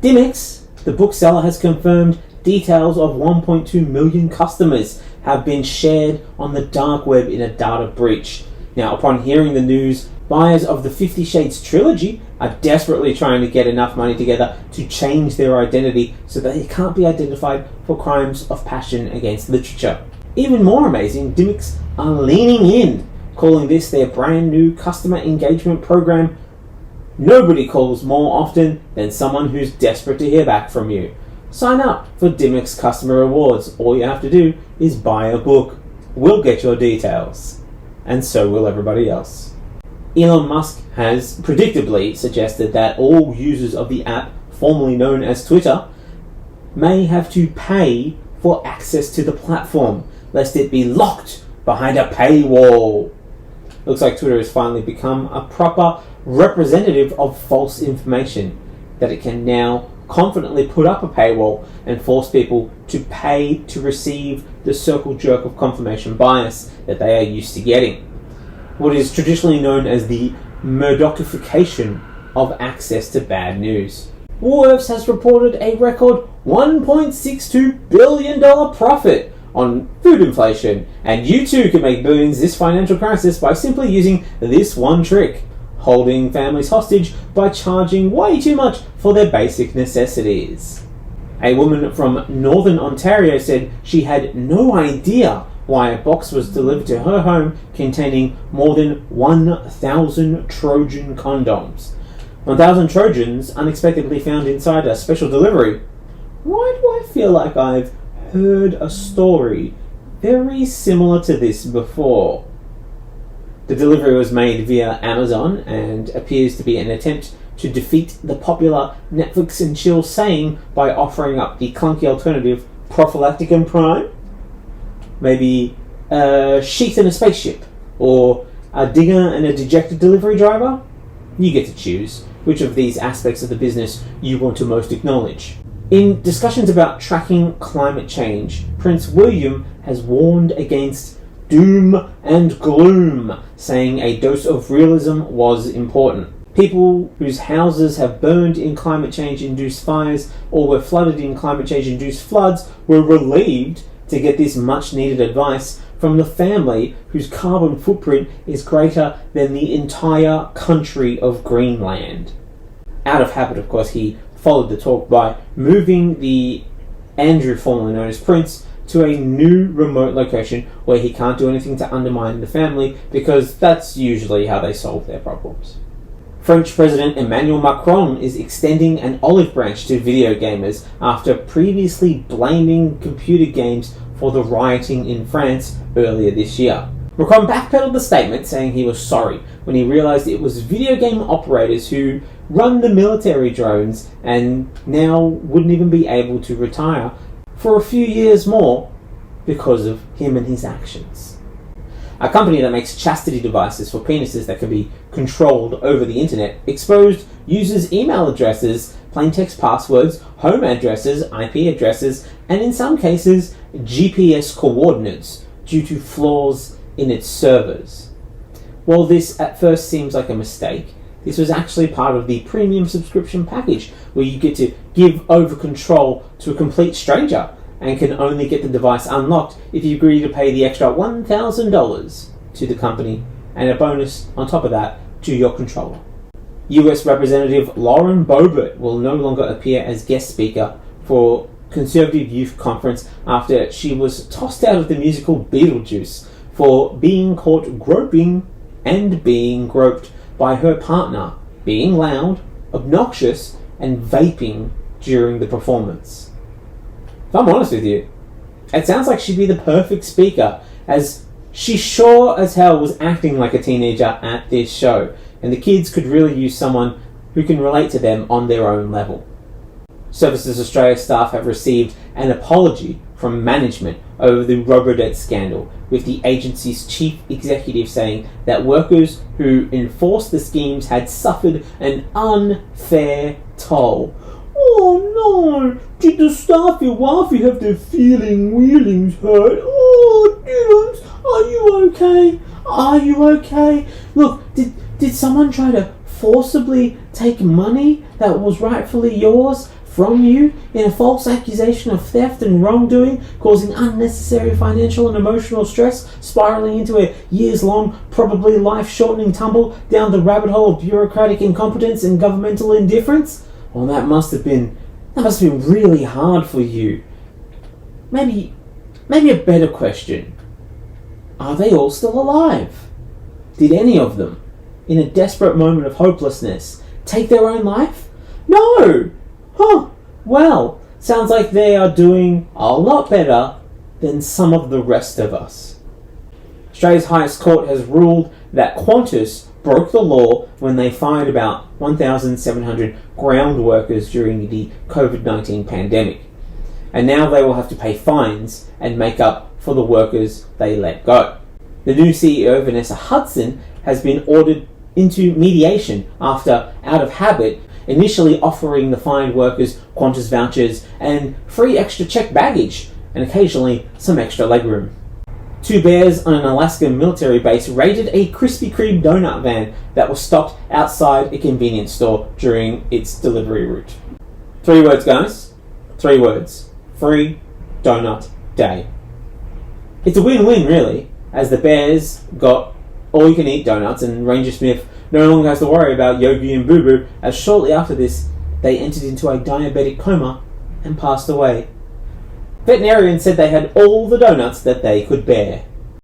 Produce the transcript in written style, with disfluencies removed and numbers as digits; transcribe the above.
Dymocks, the bookseller, has confirmed details of 1.2 million customers have been shared on the dark web in a data breach. Now, upon hearing the news, buyers of the 50 Shades trilogy are desperately trying to get enough money together to change their identity so that they can't be identified for crimes of passion against literature. Even more amazing, Dymocks are leaning in, calling this their brand new customer engagement program. Nobody calls more often than someone who's desperate to hear back from you. Sign up for Dymocks Customer Rewards. All you have to do is buy a book. We'll get your details. And so will everybody else. Elon Musk has predictably suggested that all users of the app, formerly known as Twitter, may have to pay for access to the platform, lest it be locked behind a paywall. Looks like Twitter has finally become a proper representative of false information, that it can now confidently put up a paywall and force people to pay to receive the circle jerk of confirmation bias that they are used to getting. What is traditionally known as the Murdochification of access to bad news. Woolworths has reported a record $1.62 billion profit on food inflation, and you too can make billions this financial crisis by simply using this one trick: holding families hostage by charging way too much for their basic necessities. A woman from Northern Ontario said she had no idea why a box was delivered to her home containing more than 1,000 Trojan condoms. 1,000 Trojans unexpectedly found inside a special delivery. Why do I feel like I've heard a story very similar to this before? The delivery was made via Amazon and appears to be an attempt to defeat the popular Netflix and chill saying by offering up the clunky alternative Prophylacticum Prime. Maybe a sheath in a spaceship, or a dinger and a dejected delivery driver? You get to choose which of these aspects of the business you want to most acknowledge. In discussions about tracking climate change, Prince William has warned against doom and gloom, saying a dose of realism was important. People whose houses have burned in climate change-induced fires or were flooded in climate change-induced floods were relieved to get this much-needed advice from the family whose carbon footprint is greater than the entire country of Greenland. Out of habit, of course, he followed the talk by moving the Andrew, formerly known as Prince, to a new remote location where he can't do anything to undermine the family, because that's usually how they solve their problems. French President Emmanuel Macron is extending an olive branch to video gamers after previously blaming computer games for the rioting in France earlier this year. Macron backpedaled the statement, saying he was sorry when he realised it was video game operators who run the military drones and now wouldn't even be able to retire for a few years more because of him and his actions. A company that makes chastity devices for penises that can be controlled over the internet exposed users' email addresses, plaintext passwords, home addresses, IP addresses, and in some cases, GPS coordinates due to flaws in its servers. While this at first seems like a mistake, this was actually part of the premium subscription package where you get to give over control to a complete stranger and can only get the device unlocked if you agree to pay the extra $1,000 to the company and a bonus on top of that to your controller. US Representative Lauren Boebert will no longer appear as guest speaker for Conservative Youth Conference after she was tossed out of the musical Beetlejuice for being caught groping and being groped by her partner, being loud, obnoxious, and vaping during the performance. If I'm honest with you, it sounds like she'd be the perfect speaker, as she sure as hell was acting like a teenager at this show, and the kids could really use someone who can relate to them on their own level. Services Australia staff have received an apology from management over the Robodebt scandal, with the agency's chief executive saying that workers who enforced the schemes had suffered an unfair toll. Oh no! Did the staff at Wharfie have their feelings hurt? Oh, Dylan, are you okay? Are you okay? Look, did someone try to forcibly take money that was rightfully yours from you in a false accusation of theft and wrongdoing, causing unnecessary financial and emotional stress, spiraling into a years-long, probably life-shortening tumble down the rabbit hole of bureaucratic incompetence and governmental indifference? Well, that must have been really hard for you. Maybe a better question. Are they all still alive? Did any of them, in a desperate moment of hopelessness, take their own life? No! Huh. Well, sounds like they are doing a lot better than some of the rest of us. Australia's highest court has ruled that Qantas broke the law when they fined about 1,700 ground workers during the COVID-19 pandemic. And now they will have to pay fines and make up for the workers they let go. The new CEO, Vanessa Hudson, has been ordered into mediation after, out of habit, initially offering the fined workers Qantas vouchers and free extra checked baggage, and occasionally some extra legroom. Two bears on an Alaskan military base raided a Krispy Kreme donut van that was stopped outside a convenience store during its delivery route. 3 words, guys. 3 words. Free donut day. It's a win-win, really, as the bears got all-you-can-eat donuts and Ranger Smith no longer has to worry about Yogi and Boo Boo, as shortly after this they entered into a diabetic coma and passed away. Veterinarians said they had all the donuts that they could bear.